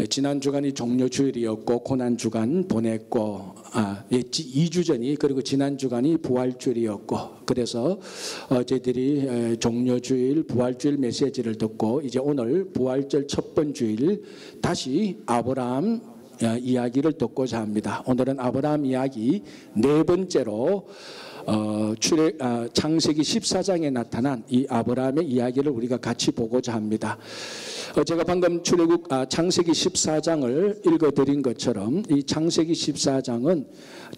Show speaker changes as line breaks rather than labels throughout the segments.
지난 주간이 종료주일이었고 고난주간 보냈고 2주 전이 그리고 지난 주간이 부활주일이었고 그래서 저희들이 종료주일 부활주일 메시지를 듣고 이제 오늘 부활절 첫 번째 주일 다시 아브라함 이야기를 듣고자 합니다. 오늘은 아브라함 이야기 네 번째로 창세기 14장에 나타난 이 아브라함의 이야기를 우리가 같이 보고자 합니다. 제가 방금 창세기 14장을 읽어드린 것처럼 이 창세기 14장은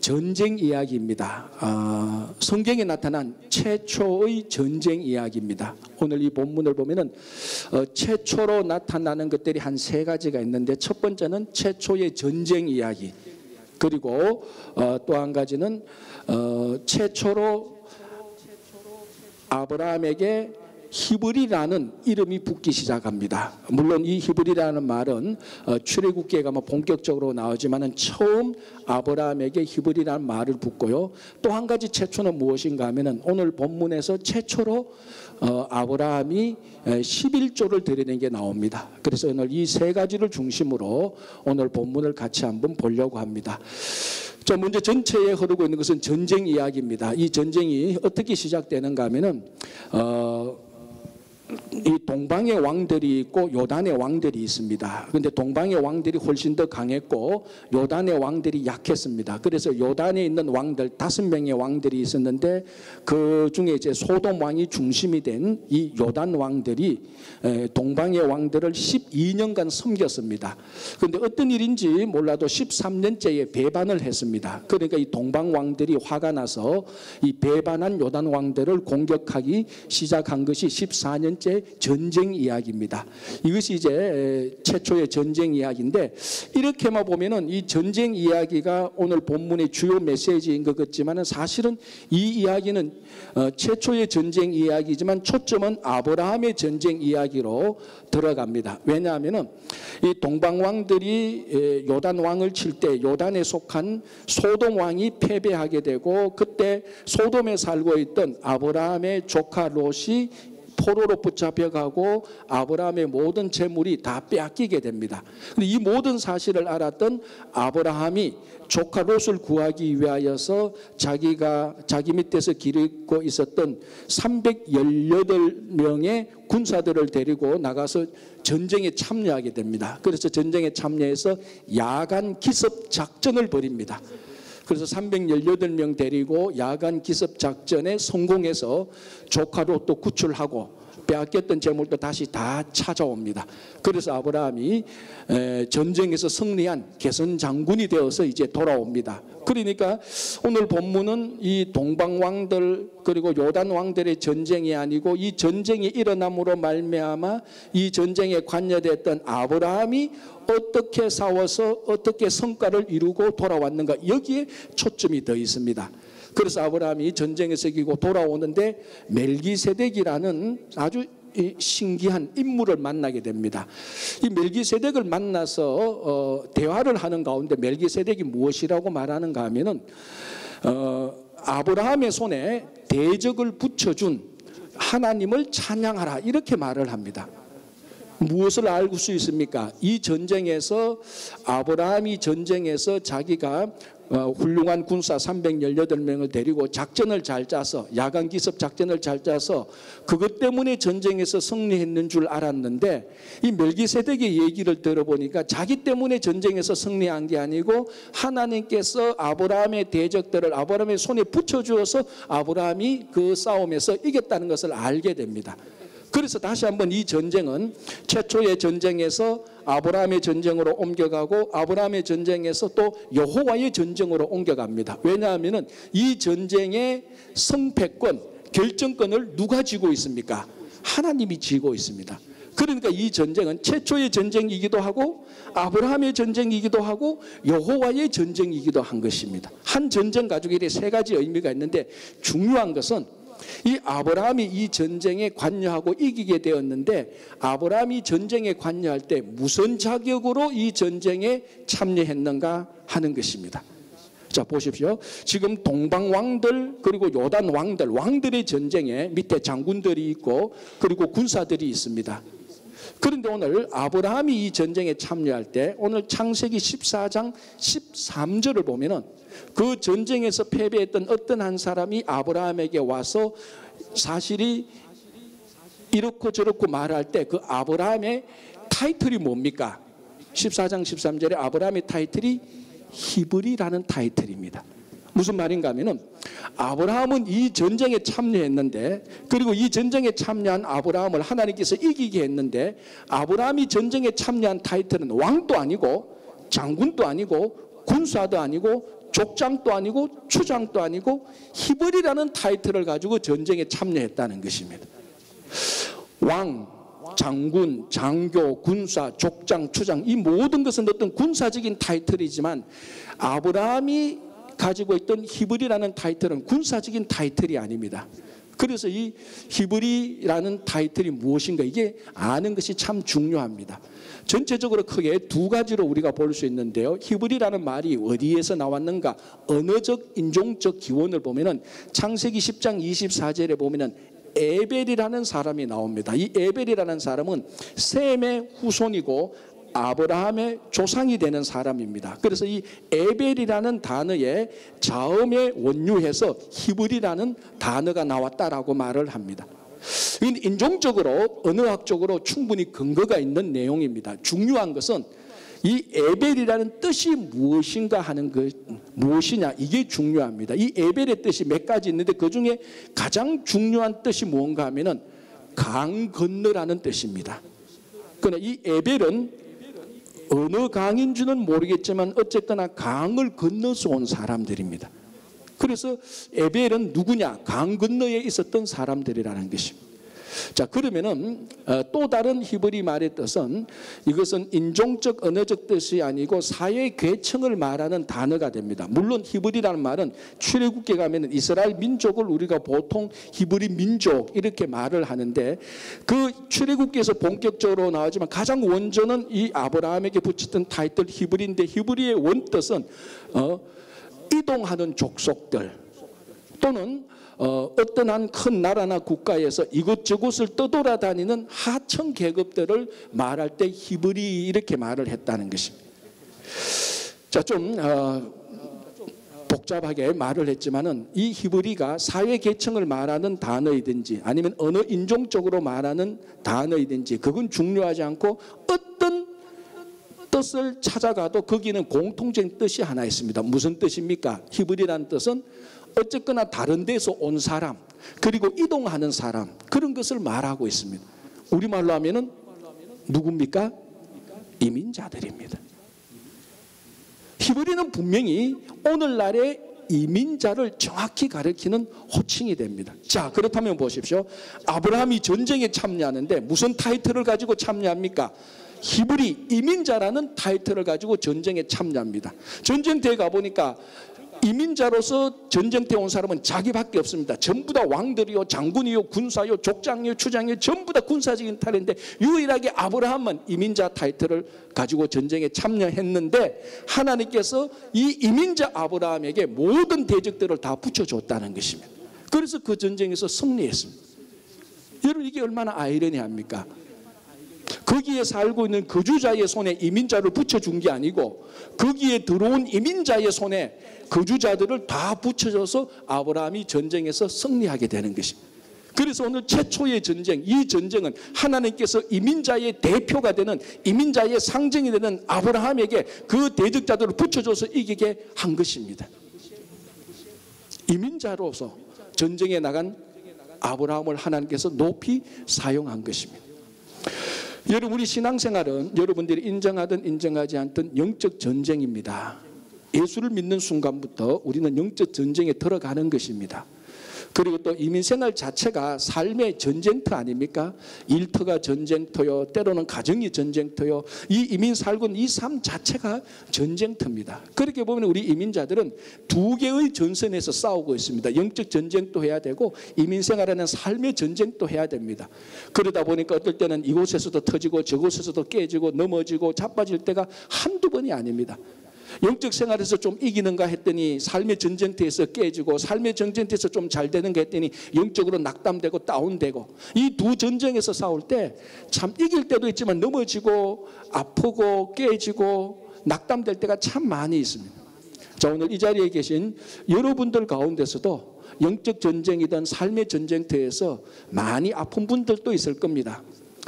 전쟁 이야기입니다. 성경에 나타난 최초의 전쟁 이야기입니다. 오늘 이 본문을 보면은 최초로 나타나는 것들이 한 세 가지가 있는데 첫 번째는 최초의 전쟁 이야기, 그리고 또 한 가지는 최초로 아브라함에게 히브리라는 이름이 붙기 시작합니다. 물론 이 히브리라는 말은 출애굽기에 가면 본격적으로 나오지만은 처음 아브라함에게 히브리라는 말을 붙고요. 또 한 가지 최초는 무엇인가 하면은 오늘 본문에서 최초로 아브라함이 11조를 드리는 게 나옵니다. 그래서 오늘 이 세 가지를 중심으로 오늘 본문을 같이 한번 보려고 합니다. 자, 먼저 전체에 흐르고 있는 것은 전쟁 이야기입니다. 이 전쟁이 어떻게 시작되는가 하면은 이 동방의 왕들이 있고 요단의 왕들이 있습니다. 그런데 동방의 왕들이 훨씬 더 강했고 요단의 왕들이 약했습니다. 그래서 요단에 있는 왕들 5명의 왕들이 있었는데 그 중에 이제 소돔 왕이 중심이 된 이 요단 왕들이 동방의 왕들을 12년간 섬겼습니다. 그런데 어떤 일인지 몰라도 13년째에 배반을 했습니다. 그러니까 이 동방 왕들이 화가 나서 이 배반한 요단 왕들을 공격하기 시작한 것이 14년째 전쟁 이야기입니다. 이것이 이제 최초의 전쟁 이야기인데 이렇게만 보면은 이 전쟁 이야기가 오늘 본문의 주요 메시지인 것 같지만은 사실은 이 이야기는 최초의 전쟁 이야기지만 초점은 아브라함의 전쟁 이야기로 들어갑니다. 왜냐하면은 이 동방 왕들이 요단 왕을 칠 때 요단에 속한 소돔 왕이 패배하게 되고 그때 소돔에 살고 있던 아브라함의 조카 롯이 포로로 붙잡혀가고 아브라함의 모든 재물이 다 빼앗기게 됩니다. 근데 이 모든 사실을 알았던 아브라함이 조카 롯을 구하기 위하여서 자기 밑에서 기르고 있었던 318명의 군사들을 데리고 나가서 전쟁에 참여하게 됩니다. 그래서 전쟁에 참여해서 야간 기습 작전을 벌입니다. 그래서 318명 데리고 야간 기습 작전에 성공해서 조카 롯도 구출하고 빼앗겼던 재물도 다시 다 찾아옵니다. 그래서 아브라함이 전쟁에서 승리한 개선 장군이 되어서 이제 돌아옵니다. 그러니까 오늘 본문은 이 동방 왕들 그리고 요단 왕들의 전쟁이 아니고 이 전쟁이 일어남으로 말미암아 이 전쟁에 관여됐던 아브라함이 어떻게 싸워서 어떻게 성과를 이루고 돌아왔는가, 여기에 초점이 더 있습니다. 그래서 아브라함이 전쟁에서 이기고 돌아오는데 멜기세덱이라는 아주 신기한 인물을 만나게 됩니다. 이 멜기세덱을 만나서 대화를 하는 가운데 멜기세덱이 무엇이라고 말하는가 하면은 아브라함의 손에 대적을 붙여준 하나님을 찬양하라, 이렇게 말을 합니다. 무엇을 알 수 있습니까? 이 전쟁에서 아브라함이 전쟁에서 자기가 훌륭한 군사 318명을 데리고 작전을 잘 짜서 야간 기습 작전을 잘 짜서 그것 때문에 전쟁에서 승리했는 줄 알았는데 이 멜기세덱의 얘기를 들어보니까 자기 때문에 전쟁에서 승리한 게 아니고 하나님께서 아브라함의 대적들을 아브라함의 손에 붙여주어서 아브라함이 그 싸움에서 이겼다는 것을 알게 됩니다. 그래서 다시 한번 이 전쟁은 최초의 전쟁에서 아브라함의 전쟁으로 옮겨가고 아브라함의 전쟁에서 또 여호와의 전쟁으로 옮겨갑니다. 왜냐하면 이 전쟁의 성패권, 결정권을 누가 쥐고 있습니까? 하나님이 쥐고 있습니다. 그러니까 이 전쟁은 최초의 전쟁이기도 하고 아브라함의 전쟁이기도 하고 여호와의 전쟁이기도 한 것입니다. 한 전쟁 가지고 이렇게 세 가지 의미가 있는데 중요한 것은 이 아브라함이 이 전쟁에 관여하고 이기게 되었는데 아브라함이 전쟁에 관여할 때 무슨 자격으로 이 전쟁에 참여했는가 하는 것입니다. 자, 보십시오. 지금 동방 왕들 그리고 요단 왕들의 전쟁에 밑에 장군들이 있고 그리고 군사들이 있습니다. 그런데 오늘 아브라함이 이 전쟁에 참여할 때 오늘 창세기 14장 13절을 보면은 그 전쟁에서 패배했던 어떤 한 사람이 아브라함에게 와서 사실이 이렇고 저렇고 말할 때 그 아브라함의 타이틀이 뭡니까? 14장 13절에 아브라함의 타이틀이 히브리라는 타이틀입니다. 무슨 말인가 하면은 아브라함은 이 전쟁에 참여했는데, 그리고 이 전쟁에 참여한 아브라함을 하나님께서 이기게 했는데, 아브라함이 전쟁에 참여한 타이틀은 왕도 아니고 장군도 아니고 군사도 아니고 족장도 아니고 추장도 아니고 히브리라는 타이틀을 가지고 전쟁에 참여했다는 것입니다. 왕, 장군, 장교, 군사, 족장, 추장, 이 모든 것은 어떤 군사적인 타이틀이지만 아브라함이 가지고 있던 히브리라는 타이틀은 군사적인 타이틀이 아닙니다. 그래서 이 히브리라는 타이틀이 무엇인가, 이게 아는 것이 참 중요합니다. 전체적으로 크게 두 가지로 우리가 볼 수 있는데요. 히브리라는 말이 어디에서 나왔는가, 언어적, 인종적 기원을 보면은 창세기 10장 24절에 보면은 에벨이라는 사람이 나옵니다. 이 에벨이라는 사람은 셈의 후손이고 아브라함의 조상이 되는 사람입니다. 그래서 이 에벨이라는 단어의 자음에 원유해서 히브리라는 단어가 나왔다라고 말을 합니다. 이건 인종적으로, 언어학적으로 충분히 근거가 있는 내용입니다. 중요한 것은 이 에벨이라는 뜻이 무엇인가 하는 것, 무엇이냐, 이게 중요합니다. 이 에벨의 뜻이 몇 가지 있는데 그 중에 가장 중요한 뜻이 뭔가 하면은 강 건너라는 뜻입니다. 그러나 이 에벨은 어느 강인지는 모르겠지만 어쨌거나 강을 건너서 온 사람들입니다. 그래서 에벨은 누구냐? 강 건너에 있었던 사람들이라는 것입니다. 자, 그러면은 또 다른 히브리 말의 뜻은, 이것은 인종적, 언어적 뜻이 아니고 사회 계층을 말하는 단어가 됩니다. 물론 히브리라는 말은 출애굽기에 가면은 이스라엘 민족을 우리가 보통 히브리 민족 이렇게 말을 하는데, 그 출애굽기에서 본격적으로 나오지만 가장 원조는 이 아브라함에게 붙였던 타이틀 히브리인데, 히브리의 원뜻은 이동하는 족속들 또는 어떤 한 큰 나라나 국가에서 이곳저곳을 떠돌아다니는 하청 계급들을 말할 때 히브리 이렇게 말을 했다는 것입니다. 자, 좀 복잡하게 말을 했지만은 이 히브리가 사회 계층을 말하는 단어이든지 아니면 어느 인종적으로 말하는 단어이든지 그건 중요하지 않고 어떤 뜻을 찾아가도 거기는 공통적인 뜻이 하나 있습니다. 무슨 뜻입니까? 히브리라는 뜻은 어쨌거나 다른 데서 온 사람, 그리고 이동하는 사람, 그런 것을 말하고 있습니다. 우리말로 하면은 누굽니까? 이민자들입니다. 히브리는 분명히 오늘날의 이민자를 정확히 가리키는 호칭이 됩니다. 자, 그렇다면 보십시오. 아브라함이 전쟁에 참여하는데 무슨 타이틀을 가지고 참여합니까? 히브리 이민자라는 타이틀을 가지고 전쟁에 참여합니다. 전쟁터에 가보니까 이민자로서 전쟁터에 온 사람은 자기밖에 없습니다. 전부 다 왕들이요, 장군이요, 군사요, 족장이요, 추장이요, 전부 다 군사적인 타이틀인데 유일하게 아브라함은 이민자 타이틀을 가지고 전쟁에 참여했는데 하나님께서 이 이민자 아브라함에게 모든 대적들을 다 붙여줬다는 것입니다. 그래서 그 전쟁에서 승리했습니다. 여러분, 이게 얼마나 아이러니합니까? 거기에 살고 있는 거주자의 손에 이민자를 붙여준 게 아니고 거기에 들어온 이민자의 손에 거주자들을 다 붙여줘서 아브라함이 전쟁에서 승리하게 되는 것입니다. 그래서 오늘 최초의 전쟁, 이 전쟁은 하나님께서 이민자의 대표가 되는, 이민자의 상징이 되는 아브라함에게 그 대적자들을 붙여줘서 이기게 한 것입니다. 이민자로서 전쟁에 나간 아브라함을 하나님께서 높이 사용한 것입니다. 여러분, 우리 신앙생활은 여러분들이 인정하든 인정하지 않든 영적 전쟁입니다. 예수를 믿는 순간부터 우리는 영적 전쟁에 들어가는 것입니다. 그리고 또 이민생활 자체가 삶의 전쟁터 아닙니까? 일터가 전쟁터요, 때로는 가정이 전쟁터요. 이 이민 살고 있는 이 삶 자체가 전쟁터입니다. 그렇게 보면 우리 이민자들은 두 개의 전선에서 싸우고 있습니다. 영적 전쟁도 해야 되고 이민생활하는 삶의 전쟁도 해야 됩니다. 그러다 보니까 어떨 때는 이곳에서도 터지고 저곳에서도 깨지고 넘어지고 자빠질 때가 한두 번이 아닙니다. 영적 생활에서 좀 이기는가 했더니 삶의 전쟁터에서 깨지고, 삶의 전쟁터에서 좀 잘 되는가 했더니 영적으로 낙담되고 다운되고, 이 두 전쟁에서 싸울 때 참 이길 때도 있지만 넘어지고 아프고 깨지고 낙담될 때가 참 많이 있습니다. 자, 오늘 이 자리에 계신 여러분들 가운데서도 영적 전쟁이든 삶의 전쟁터에서 많이 아픈 분들도 있을 겁니다.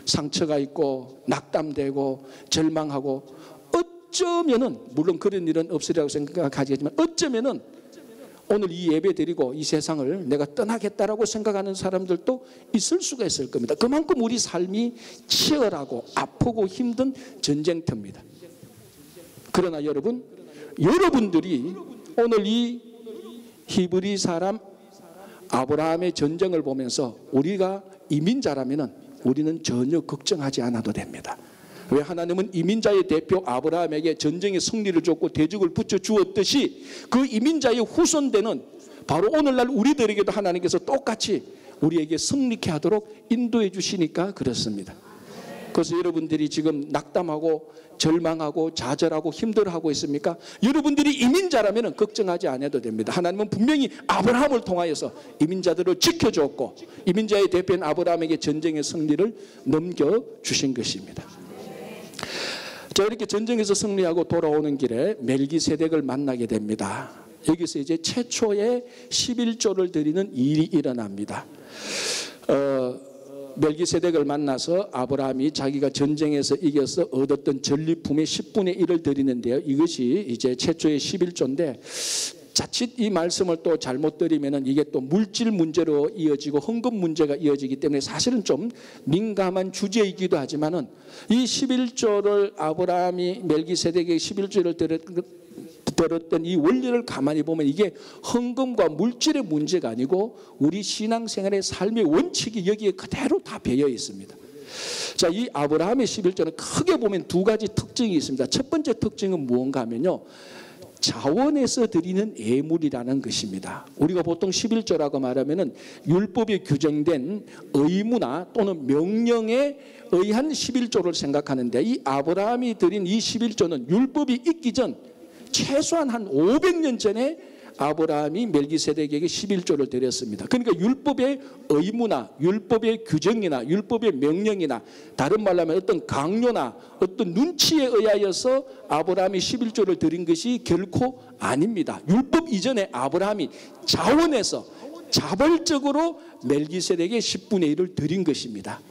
상처가 있고 낙담되고 절망하고, 어쩌면은, 물론 그런 일은 없으리라고 생각하지만 어쩌면은 오늘 이 예배 드리고 이 세상을 내가 떠나겠다라고 생각하는 사람들도 있을 수가 있을 겁니다. 그만큼 우리 삶이 치열하고 아프고 힘든 전쟁터입니다. 그러나 여러분들이 오늘 이 히브리 사람 아브라함의 전쟁을 보면서 우리가 이민자라면은 우리는 전혀 걱정하지 않아도 됩니다. 왜? 하나님은 이민자의 대표 아브라함에게 전쟁의 승리를 줬고 대적을 붙여주었듯이 그 이민자의 후손되는 바로 오늘날 우리들에게도 하나님께서 똑같이 우리에게 승리케 하도록 인도해 주시니까 그렇습니다. 그래서 여러분들이 지금 낙담하고 절망하고 좌절하고 힘들어하고 있습니까? 여러분들이 이민자라면 걱정하지 않아도 됩니다. 하나님은 분명히 아브라함을 통하여서 이민자들을 지켜줬고 이민자의 대표인 아브라함에게 전쟁의 승리를 넘겨주신 것입니다. 자, 이렇게 전쟁에서 승리하고 돌아오는 길에 멜기세덱을 만나게 됩니다. 여기서 이제 최초의 11조를 드리는 일이 일어납니다. 멜기세덱을 만나서 아브라함이 자기가 전쟁에서 이겨서 얻었던 전리품의 10분의 1을 드리는데요. 이것이 이제 최초의 11조인데 자칫 이 말씀을 또 잘못 드리면은 이게 또 물질 문제로 이어지고 헌금 문제가 이어지기 때문에 사실은 좀 민감한 주제이기도 하지만은 이 11조를 아브라함이 멜기세덱에게 11조를 들었던 이 원리를 가만히 보면 이게 헌금과 물질의 문제가 아니고 우리 신앙생활의 삶의 원칙이 여기에 그대로 다 배어 있습니다. 자, 이 아브라함의 11조는 크게 보면 두 가지 특징이 있습니다. 첫 번째 특징은 무언가 하면요, 자원에서 드리는 예물이라는 것입니다. 우리가 보통 11조라고 말하면은 율법에 규정된 의무나 또는 명령에 의한 11조를 생각하는데, 이 아브라함이 드린 이 11조는 율법이 있기 전 최소한 한 500년 전에 아브라함이 멜기세덱에게 11조를 드렸습니다. 그러니까 율법의 의무나 율법의 규정이나 율법의 명령이나 다른 말로 하면 어떤 강요나 어떤 눈치에 의하여서 아브라함이 11조를 드린 것이 결코 아닙니다. 율법 이전에 아브라함이 자원해서 자발적으로 멜기세덱에게 10분의 1을 드린 것입니다.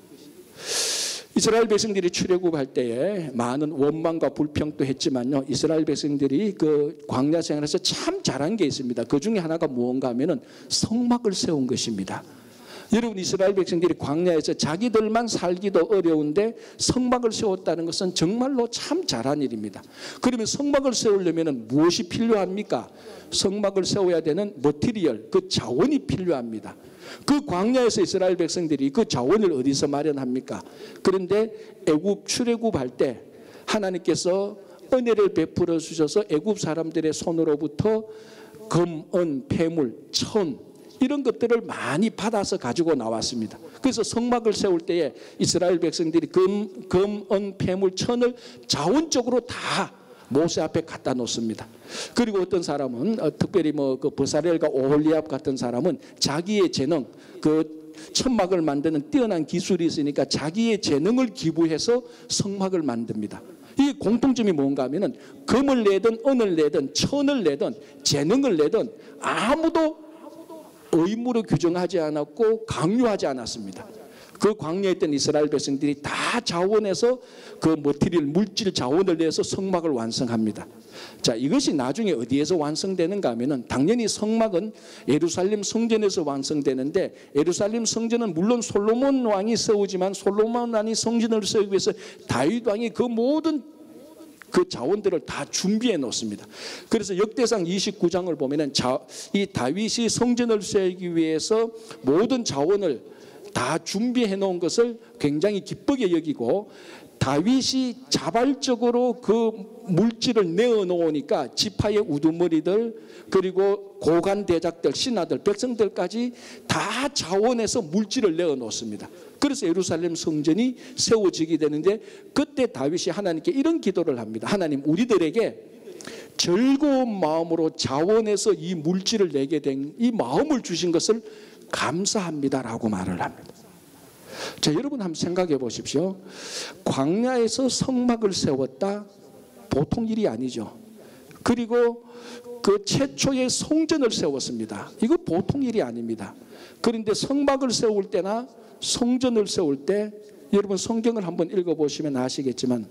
이스라엘 백성들이 출애굽할 때에 많은 원망과 불평도 했지만요, 이스라엘 백성들이 그 광야 생활에서 참 잘한 게 있습니다. 그 중에 하나가 무언가 하면은 성막을 세운 것입니다. 여러분, 이스라엘 백성들이 광야에서 자기들만 살기도 어려운데 성막을 세웠다는 것은 정말로 참 잘한 일입니다. 그러면 성막을 세우려면 무엇이 필요합니까? 성막을 세워야 되는 머티리얼, 그 자원이 필요합니다. 그 광야에서 이스라엘 백성들이 그 자원을 어디서 마련합니까? 그런데 애굽 출애굽할 때 하나님께서 은혜를 베풀어 주셔서 애굽 사람들의 손으로부터 금, 은, 폐물, 천 이런 것들을 많이 받아서 가지고 나왔습니다. 그래서 성막을 세울 때에 이스라엘 백성들이 금, 은, 폐물, 천을 자원적으로 다 모세 앞에 갖다 놓습니다. 그리고 어떤 사람은 특별히 그 버사렐과 오홀리압 같은 사람은 자기의 재능, 그 천막을 만드는 뛰어난 기술이 있으니까 자기의 재능을 기부해서 성막을 만듭니다. 이 공통점이 뭔가 하면은 금을 내든 은을 내든 천을 내든 재능을 내든 아무도 의무로 규정하지 않았고 강요하지 않았습니다. 그 광야에 있던 이스라엘 백성들이 다 자원해서 그 머티리얼 물질 자원을 내서 성막을 완성합니다. 자, 이것이 나중에 어디에서 완성되는가 하면은 당연히 성막은 예루살렘 성전에서 완성되는데, 예루살렘 성전은 물론 솔로몬 왕이 세우지만 솔로몬 왕이 성전을 세우기 위해서 다윗 왕이 그 모든 그 자원들을 다 준비해 놓습니다. 그래서 역대상 29장을 보면은 이 다윗이 성전을 세우기 위해서 모든 자원을 다 준비해 놓은 것을 굉장히 기쁘게 여기고, 다윗이 자발적으로 그 물질을 내어 놓으니까 지파의 우두머리들 그리고 고관 대작들, 신하들, 백성들까지 다 자원해서 물질을 내어 놓습니다. 그래서 예루살렘 성전이 세워지게 되는데, 그때 다윗이 하나님께 이런 기도를 합니다. 하나님, 우리들에게 즐거운 마음으로 자원해서 이 물질을 내게 된 이 마음을 주신 것을 감사합니다라고 말을 합니다. 자, 여러분 한번 생각해 보십시오. 광야에서 성막을 세웠다, 보통 일이 아니죠. 그리고 그 최초의 성전을 세웠습니다. 이거 보통 일이 아닙니다. 그런데 성막을 세울 때나 성전을 세울 때 여러분 성경을 한번 읽어보시면 아시겠지만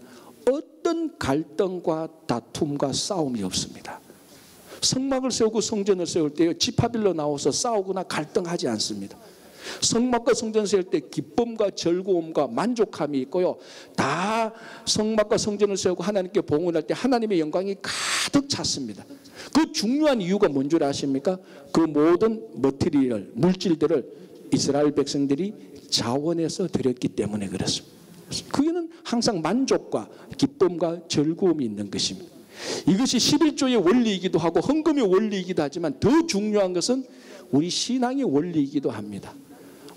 어떤 갈등과 다툼과 싸움이 없습니다. 성막을 세우고 성전을 세울 때요, 지파별로 나와서 싸우거나 갈등하지 않습니다. 성막과 성전 세울 때 기쁨과 즐거움과 만족함이 있고요, 다 성막과 성전을 세우고 하나님께 봉헌할 때 하나님의 영광이 가득 찼습니다. 그 중요한 이유가 뭔 줄 아십니까? 그 모든 머티리얼, 물질들을 이스라엘 백성들이 자원해서 드렸기 때문에 그렇습니다. 그게는 항상 만족과 기쁨과 즐거움이 있는 것입니다. 이것이 11조의 원리이기도 하고 헌금의 원리이기도 하지만 더 중요한 것은 우리 신앙의 원리이기도 합니다.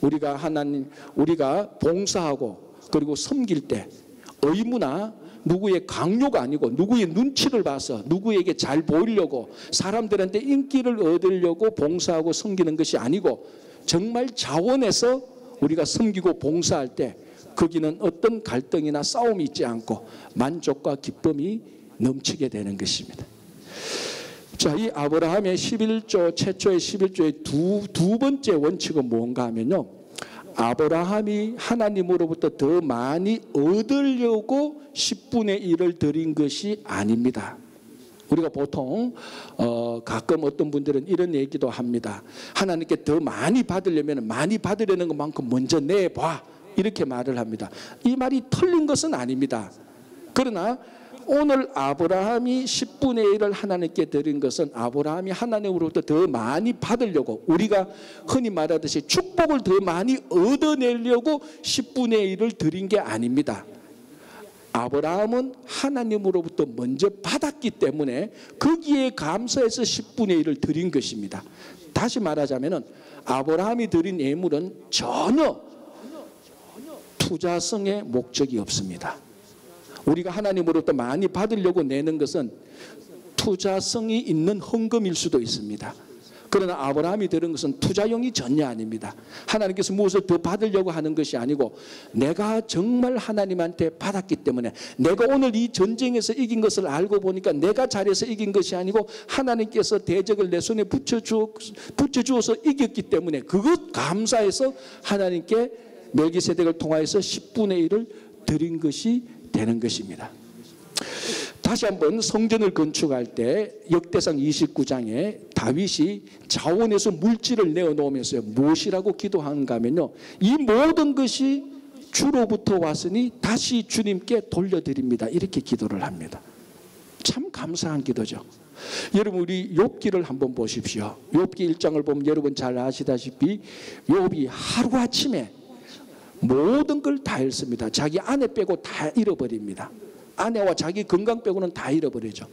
우리가 봉사하고 그리고 섬길 때 의무나 누구의 강요가 아니고 누구의 눈치를 봐서 누구에게 잘 보이려고 사람들한테 인기를 얻으려고 봉사하고 섬기는 것이 아니고 정말 자원해서 우리가 섬기고 봉사할 때 거기는 어떤 갈등이나 싸움이 있지 않고 만족과 기쁨이 넘치게 되는 것입니다. 자, 이 아브라함의 11조, 최초의 11조의 두 번째 원칙은 뭔가 하면요, 아브라함이 하나님으로부터 더 많이 얻으려고 10분의 1을 드린 것이 아닙니다. 우리가 보통 가끔 어떤 분들은 이런 얘기도 합니다. 하나님께 더 많이 받으려면 많이 받으려는 것만큼 먼저 내봐, 이렇게 말을 합니다. 이 말이 틀린 것은 아닙니다. 그러나 오늘 아브라함이 10분의 1을 하나님께 드린 것은 아브라함이 하나님으로부터 더 많이 받으려고, 우리가 흔히 말하듯이 축복을 더 많이 얻어내려고 10분의 1을 드린 게 아닙니다. 아브라함은 하나님으로부터 먼저 받았기 때문에 거기에 감사해서 10분의 1을 드린 것입니다. 다시 말하자면 아브라함이 드린 예물은 전혀 투자성의 목적이 없습니다. 우리가 하나님으로부터 많이 받으려고 내는 것은 투자성이 있는 헌금일 수도 있습니다. 그러나 아브라함이 드린 것은 투자용이 전혀 아닙니다. 하나님께서 무엇을 더 받으려고 하는 것이 아니고 내가 정말 하나님한테 받았기 때문에, 내가 오늘 이 전쟁에서 이긴 것을 알고 보니까 내가 잘해서 이긴 것이 아니고 하나님께서 대적을 내 손에 붙여주어서 이겼기 때문에 그것 감사해서 하나님께 멜기세덱을 통하여서 10분의 1을 드린 것이 되는 것입니다. 다시 한번 성전을 건축할 때 역대상 29장에 다윗이 자원에서 물질을 내어놓으면서 무엇이라고 기도하는가 하면요, 이 모든 것이 주로부터 왔으니 다시 주님께 돌려드립니다, 이렇게 기도를 합니다. 참 감사한 기도죠. 여러분, 우리 욥기를 한번 보십시오. 욥기 1장을 보면 여러분 잘 아시다시피 욥이 하루아침에 모든 걸 다 잃습니다. 자기 아내 빼고 다 잃어버립니다. 아내와 자기 건강 빼고는 다 잃어버리죠.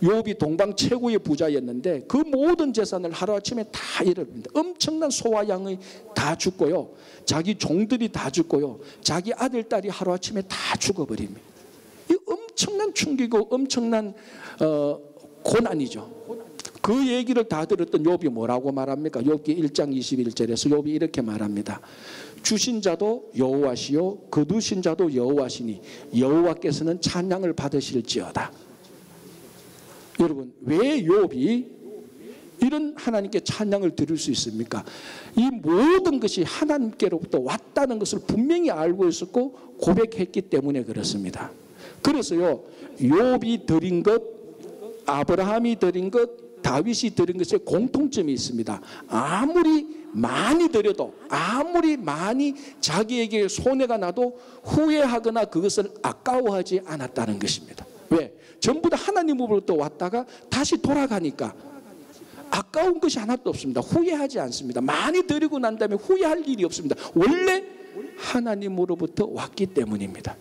욥이 동방 최고의 부자였는데 그 모든 재산을 하루아침에 다 잃어버립니다. 엄청난 소와 양이 다 죽고요, 자기 종들이 다 죽고요, 자기 아들 딸이 하루아침에 다 죽어버립니다. 이 엄청난 충격이고 엄청난 고난이죠. 그 얘기를 다 들었던 욥이 뭐라고 말합니까? 욥기 1장 21절에서 욥이 이렇게 말합니다. 주신 자도 여호와시요 거두신 자도 여호와시니 여호와께서는 찬양을 받으실지어다. 여러분, 왜 욥이 이런 하나님께 찬양을 드릴 수 있습니까? 이 모든 것이 하나님께로부터 왔다는 것을 분명히 알고 있었고 고백했기 때문에 그렇습니다. 그래서요, 욥이 드린 것, 아브라함이 드린 것, 다윗이 드린 것에 공통점이 있습니다. 아무리 많이 드려도, 아무리 많이 자기에게 손해가 나도 후회하거나 그것을 아까워하지 않았다는 것입니다. 왜? 전부 다 하나님으로부터 왔다가 다시 돌아가니까 아까운 것이 하나도 없습니다. 후회하지 않습니다. 많이 드리고 난 다음에 후회할 일이 없습니다. 원래 하나님으로부터 왔기 때문입니다.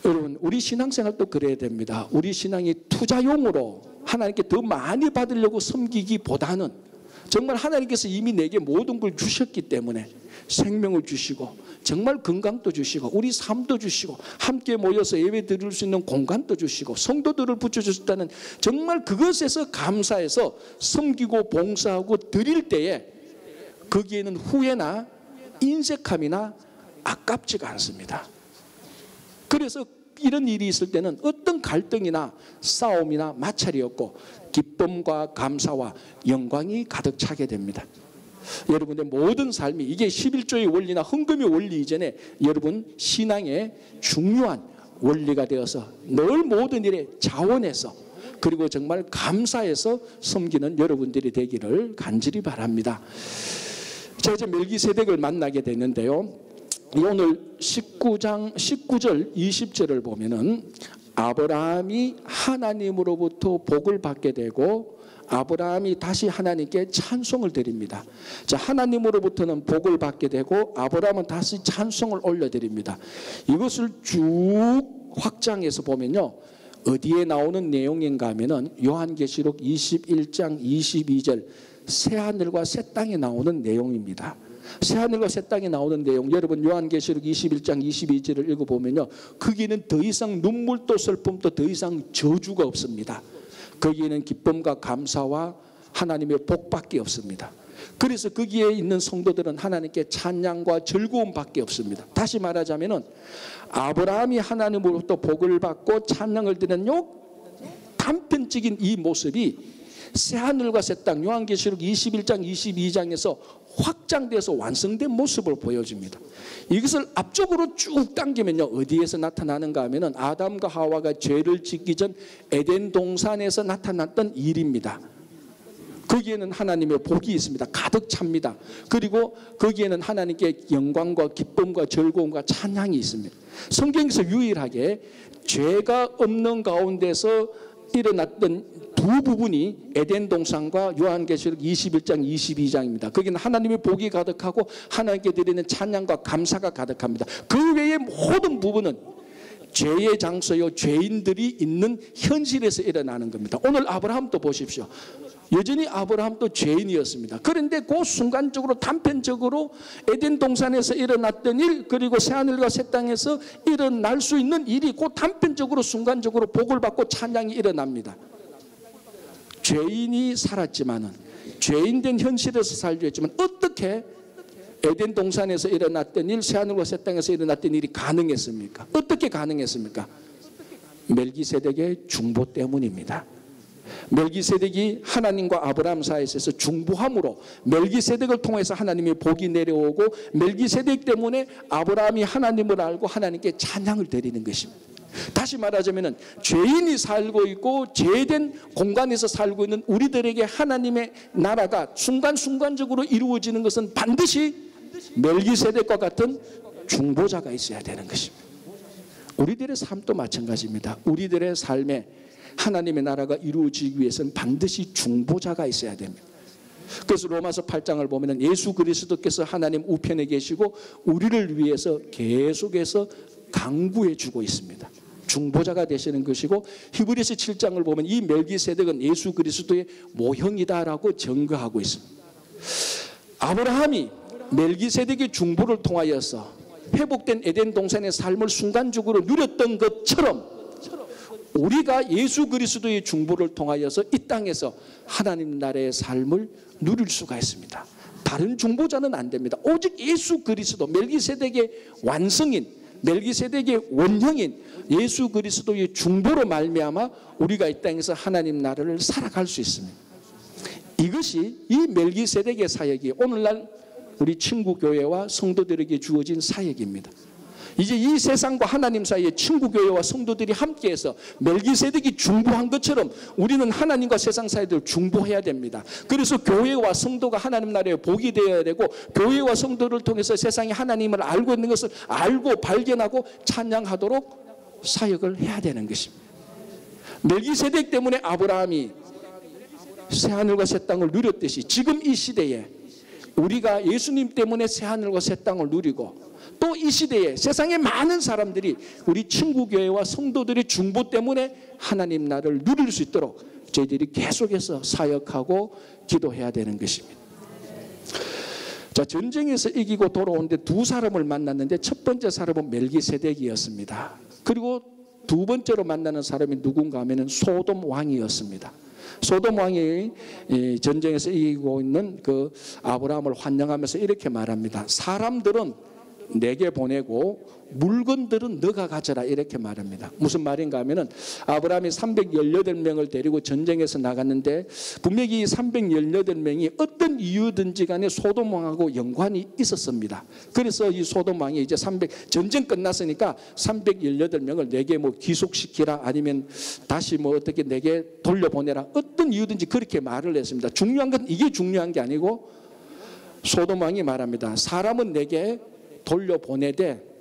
여러분, 우리 신앙생활도 그래야 됩니다. 우리 신앙이 투자용으로 하나님께 더 많이 받으려고 섬기기보다는 정말 하나님께서 이미 내게 모든 걸 주셨기 때문에 생명을 주시고 정말 건강도 주시고 우리 삶도 주시고 함께 모여서 예배 드릴 수 있는 공간도 주시고 성도들을 붙여주셨다는 정말 그것에서 감사해서 섬기고 봉사하고 드릴 때에 거기에는 후회나 인색함이나 아깝지가 않습니다. 그래서 이런 일이 있을 때는 어떤 갈등이나 싸움이나 마찰이 없고 기쁨과 감사와 영광이 가득 차게 됩니다. 여러분의 모든 삶이 이게 11조의 원리나 헌금의 원리 이전에 여러분 신앙의 중요한 원리가 되어서 늘 모든 일에 자원해서 그리고 정말 감사해서 섬기는 여러분들이 되기를 간절히 바랍니다. 자, 이제 멜기세덱을 만나게 되는데요. 오늘 19절 20절을 보면은 아브라함이 하나님으로부터 복을 받게 되고 아브라함이 다시 하나님께 찬송을 드립니다. 자, 하나님으로부터는 복을 받게 되고 아브라함은 다시 찬송을 올려드립니다. 이것을 쭉 확장해서 보면요, 어디에 나오는 내용인가 하면은 요한계시록 21장 22절 새하늘과 새 땅에 나오는 내용입니다. 새하늘과 새 땅에 나오는 내용, 여러분 요한계시록 21장 22절을 읽어보면요, 거기는 더 이상 눈물도 슬픔도 더 이상 저주가 없습니다. 거기에는 기쁨과 감사와 하나님의 복밖에 없습니다. 그래서 거기에 있는 성도들은 하나님께 찬양과 즐거움밖에 없습니다. 다시 말하자면은 아브라함이 하나님으로부터 복을 받고 찬양을 드리는 요 단편적인 이 모습이 새하늘과 새 땅, 요한계시록 21장 22장에서 확장돼서 완성된 모습을 보여줍니다. 이것을 앞쪽으로 쭉 당기면요, 어디에서 나타나는가 하면은 아담과 하와가 죄를 짓기 전 에덴 동산에서 나타났던 일입니다. 거기에는 하나님의 복이 있습니다. 가득 찹니다. 그리고 거기에는 하나님께 영광과 기쁨과 즐거움과 찬양이 있습니다. 성경에서 유일하게 죄가 없는 가운데서 일어났던 두 부분이 에덴 동산과 요한계시록 21장 22장입니다. 거기는 하나님의 복이 가득하고 하나님께 드리는 찬양과 감사가 가득합니다. 그 외의 모든 부분은 죄의 장소요, 죄인들이 있는 현실에서 일어나는 겁니다. 오늘 아브라함도 보십시오. 여전히 아브라함도 죄인이었습니다. 그런데 그 순간적으로 단편적으로 에덴 동산에서 일어났던 일, 그리고 새하늘과 새 땅에서 일어날 수 있는 일이 그 단편적으로 순간적으로 복을 받고 찬양이 일어납니다. 죄인이 살았지만은, 죄인된 현실에서 살고 있지만 어떻게 에덴 동산에서 일어났던 일, 새하늘과 새 땅에서 일어났던 일이 가능했습니까? 어떻게 가능했습니까? 멜기세덱의 중보 때문입니다. 멜기세덱이 하나님과 아브라함 사이에 있어서 중보함으로 멜기세덱을 통해서 하나님의 복이 내려오고 멜기세덱 때문에 아브라함이 하나님을 알고 하나님께 찬양을 드리는 것입니다. 다시 말하자면 죄인이 살고 있고 죄된 공간에서 살고 있는 우리들에게 하나님의 나라가 순간순간적으로 이루어지는 것은 반드시 멜기세덱과 같은 중보자가 있어야 되는 것입니다. 우리들의 삶도 마찬가지입니다. 우리들의 삶에 하나님의 나라가 이루어지기 위해서는 반드시 중보자가 있어야 됩니다. 그래서 로마서 8장을 보면 예수 그리스도께서 하나님 우편에 계시고 우리를 위해서 계속해서 강구해 주고 있습니다. 중보자가 되시는 것이고, 히브리서 7장을 보면 이 멜기세덱은 예수 그리스도의 모형이다라고 증거하고 있습니다. 아브라함이 멜기세덱의 중보를 통하여서 회복된 에덴 동산의 삶을 순간적으로 누렸던 것처럼 우리가 예수 그리스도의 중보를 통하여서 이 땅에서 하나님 나라의 삶을 누릴 수가 있습니다. 다른 중보자는 안 됩니다. 오직 예수 그리스도, 멜기세덱의 완성인, 멜기세덱의 원형인 예수 그리스도의 중보로 말미암아 우리가 이 땅에서 하나님 나라를 살아갈 수 있습니다. 이것이 이 멜기세덱의 사역이 오늘날 우리 친구 교회와 성도들에게 주어진 사역입니다. 이제 이 세상과 하나님 사이에 친구 교회와 성도들이 함께해서 멜기세덱이 중보한 것처럼 우리는 하나님과 세상 사이를 중보해야 됩니다. 그래서 교회와 성도가 하나님 나라의 복이 되어야 되고, 교회와 성도를 통해서 세상에 하나님을 알고 있는 것을 알고 발견하고 찬양하도록 사역을 해야 되는 것입니다. 멜기세덱 때문에 아브라함이 새하늘과 새 땅을 누렸듯이 지금 이 시대에 우리가 예수님 때문에 새하늘과 새 땅을 누리고, 또 이 시대에 세상의 많은 사람들이 우리 친구교회와 성도들의 중보 때문에 하나님 나라를 누릴 수 있도록 저희들이 계속해서 사역하고 기도해야 되는 것입니다. 자, 전쟁에서 이기고 돌아오는데 두 사람을 만났는데 첫 번째 사람은 멜기세덱이었습니다. 그리고 두 번째로 만나는 사람이 누군가 하면은 소돔 왕이었습니다. 소돔 왕이 전쟁에서 이기고 있는 그 아브라함을 환영하면서 이렇게 말합니다. 사람들은 내게 보내고 물건들은 너가 가져라, 이렇게 말합니다. 무슨 말인가 하면은 아브라함이 318명을 데리고 전쟁에서 나갔는데 분명히 이 318명이 어떤 이유든지 간에 소돔 왕하고 연관이 있었습니다. 그래서 이 소돔 왕이 이제 전쟁 끝났으니까 318명을 내게 뭐 귀속시키라, 아니면 다시 뭐 어떻게 내게 돌려보내라, 어떤 이유든지 그렇게 말을 했습니다. 중요한 건 이게 중요한 게 아니고 소돔 왕이 말합니다. 사람은 내게 돌려보내되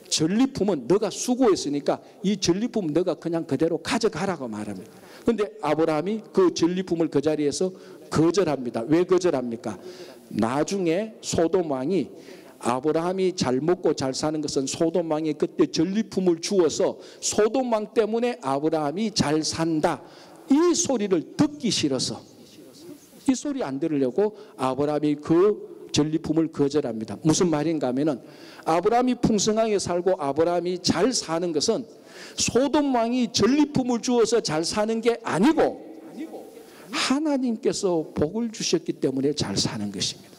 전리품은 너가 수고했으니까 이 전리품 너가 그냥 그대로 가져가라고 말합니다. 그런데 아브라함이 그 전리품을 그 자리에서 거절합니다. 왜 거절합니까? 나중에 소돔 왕이 아브라함이 잘 먹고 잘 사는 것은 소돔 왕이 그때 전리품을 주어서 소돔 왕 때문에 아브라함이 잘 산다, 이 소리를 듣기 싫어서, 이 소리 안 들으려고 아브라함이 그 전리품을 거절합니다. 무슨 말인가 하면은 아브라함이 풍성하게 살고 아브라함이 잘 사는 것은 소돔 왕이 전리품을 주어서 잘 사는 게 아니고 하나님께서 복을 주셨기 때문에 잘 사는 것입니다.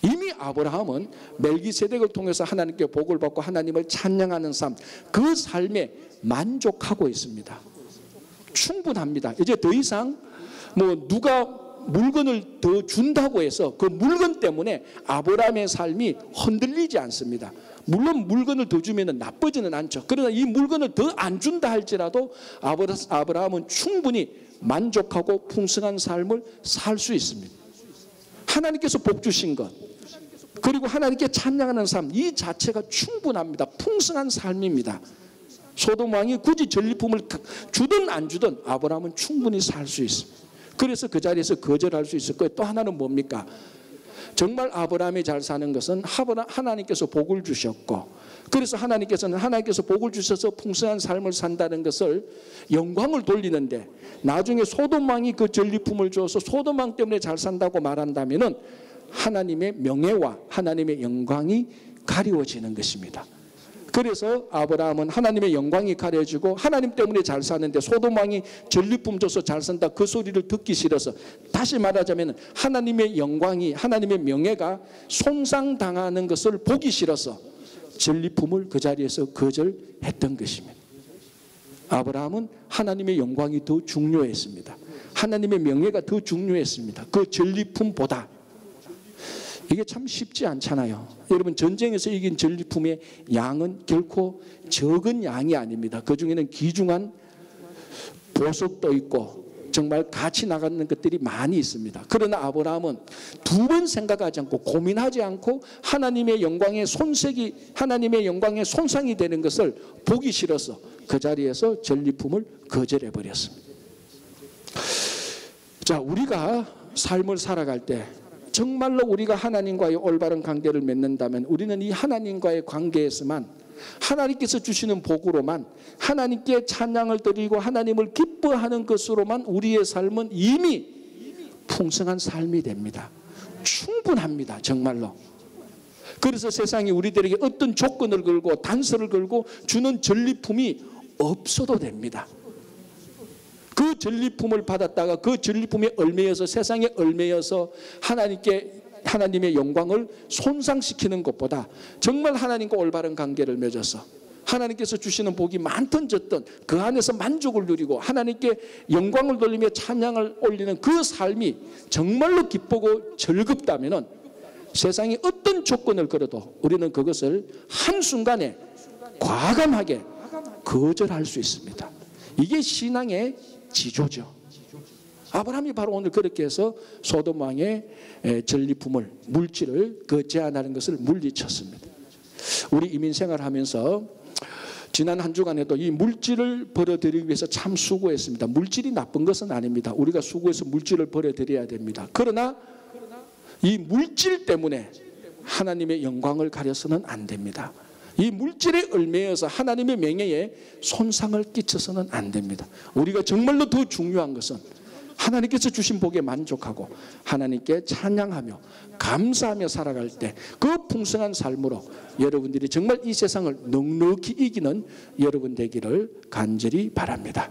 이미 아브라함은 멜기세덱을 통해서 하나님께 복을 받고 하나님을 찬양하는 삶, 그 삶에 만족하고 있습니다. 충분합니다. 이제 더 이상 뭐 누가 물건을 더 준다고 해서 그 물건 때문에 아브라함의 삶이 흔들리지 않습니다. 물론 물건을 더 주면 나쁘지는 않죠. 그러나 이 물건을 더 안 준다 할지라도 아브라함은 충분히 만족하고 풍성한 삶을 살 수 있습니다. 하나님께서 복 주신 것, 그리고 하나님께 찬양하는 삶, 이 자체가 충분합니다. 풍성한 삶입니다. 소돔 왕이 굳이 전리품을 주든 안 주든 아브라함은 충분히 살 수 있습니다. 그래서 그 자리에서 거절할 수 있을 거예요. 또 하나는 뭡니까? 정말 아브라함이 잘 사는 것은 하나님께서 복을 주셨고, 그래서 하나님께서 복을 주셔서 풍성한 삶을 산다는 것을 영광을 돌리는데, 나중에 소돔 왕이 그 전리품을 줘서 소돔 왕 때문에 잘 산다고 말한다면은 하나님의 명예와 하나님의 영광이 가리워지는 것입니다. 그래서 아브라함은 하나님의 영광이 가려지고 하나님 때문에 잘 사는데 소돔 왕이 전리품 줘서 잘 산다, 그 소리를 듣기 싫어서, 다시 말하자면 하나님의 영광이, 하나님의 명예가 손상당하는 것을 보기 싫어서 전리품을 그 자리에서 거절했던 것입니다. 아브라함은 하나님의 영광이 더 중요했습니다. 하나님의 명예가 더 중요했습니다. 그 전리품보다. 이게 참 쉽지 않잖아요. 여러분, 전쟁에서 이긴 전리품의 양은 결코 적은 양이 아닙니다. 그 중에는 귀중한 보석도 있고 정말 같이 나가는 것들이 많이 있습니다. 그러나 아브라함은 두 번 생각하지 않고 고민하지 않고 하나님의 영광의 손색이, 하나님의 영광의 손상이 되는 것을 보기 싫어서 그 자리에서 전리품을 거절해 버렸습니다. 자, 우리가 삶을 살아갈 때 정말로 우리가 하나님과의 올바른 관계를 맺는다면 우리는 이 하나님과의 관계에서만, 하나님께서 주시는 복으로만, 하나님께 찬양을 드리고 하나님을 기뻐하는 것으로만 우리의 삶은 이미 풍성한 삶이 됩니다. 충분합니다. 정말로. 그래서 세상이 우리들에게 어떤 조건을 걸고 단서를 걸고 주는 전리품이 없어도 됩니다. 그 전리품을 받았다가 그 전리품에 얽매여서, 세상에 얽매여서 하나님의 영광을 손상시키는 것보다 정말 하나님과 올바른 관계를 맺어서 하나님께서 주시는 복이 많든 적든 그 안에서 만족을 누리고 하나님께 영광을 돌리며 찬양을 올리는 그 삶이 정말로 기쁘고 즐겁다면 세상이 어떤 조건을 걸어도 우리는 그것을 한순간에 과감하게 거절할 수 있습니다. 이게 신앙의 지조죠. 아브라함이 바로 오늘 그렇게 해서 소돔 왕의 전리품을, 물질을 그 제한하는 것을 물리쳤습니다. 우리 이민생활 하면서 지난 한 주간에도 이 물질을 벌어들이기 위해서 참 수고했습니다. 물질이 나쁜 것은 아닙니다. 우리가 수고해서 물질을 벌어들여야 됩니다. 그러나 이 물질 때문에 하나님의 영광을 가려서는 안 됩니다. 이 물질에 얽매여서 하나님의 명예에 손상을 끼쳐서는 안 됩니다. 우리가 정말로 더 중요한 것은 하나님께서 주신 복에 만족하고 하나님께 찬양하며 감사하며 살아갈 때 그 풍성한 삶으로 여러분들이 정말 이 세상을 넉넉히 이기는 여러분 되기를 간절히 바랍니다.